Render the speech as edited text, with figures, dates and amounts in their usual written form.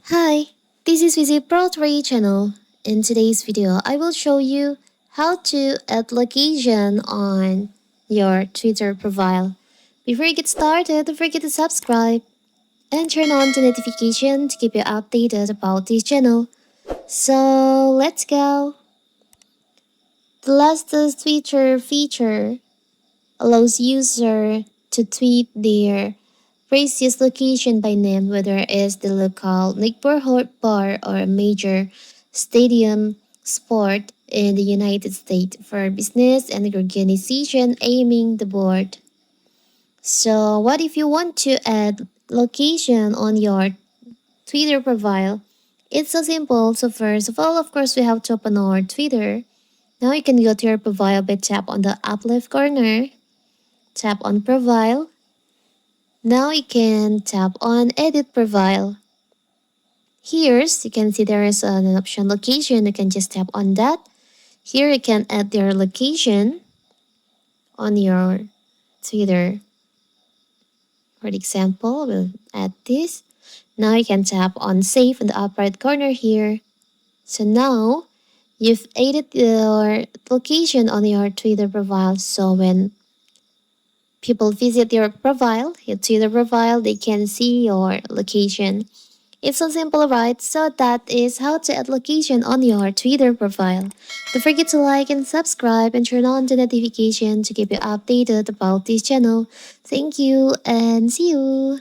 Hi, this is Visit Pro3 channel. In today's video, I will show you how to add location on your Twitter profile. Before you get started, don't forget to subscribe and turn on the notification to keep you updated about this channel. So let's go. The latest Twitter feature allows user to tweet their previous location by name, whether it is the local neighborhood bar or a major stadium sport in the United States for business and organization aiming the board. So what if you want to add location on your Twitter profile? It's so simple. So first of all, of course, we have to open our Twitter. Now you can go to your profile by tap on the up left corner, tap on profile. Now you can tap on edit profile. Here you can see there is an option location. You can just tap on that. Here you can add your location on your Twitter. For example, we'll add this. Now you can tap on save in the upper right corner here. So now you've added your location on your Twitter profile. So when people visit your profile, your Twitter profile, they can see your location. It's so simple, right? So that is how to add location on your Twitter profile. Don't forget to like and subscribe and turn on the notification to keep you updated about this channel. Thank you and see you.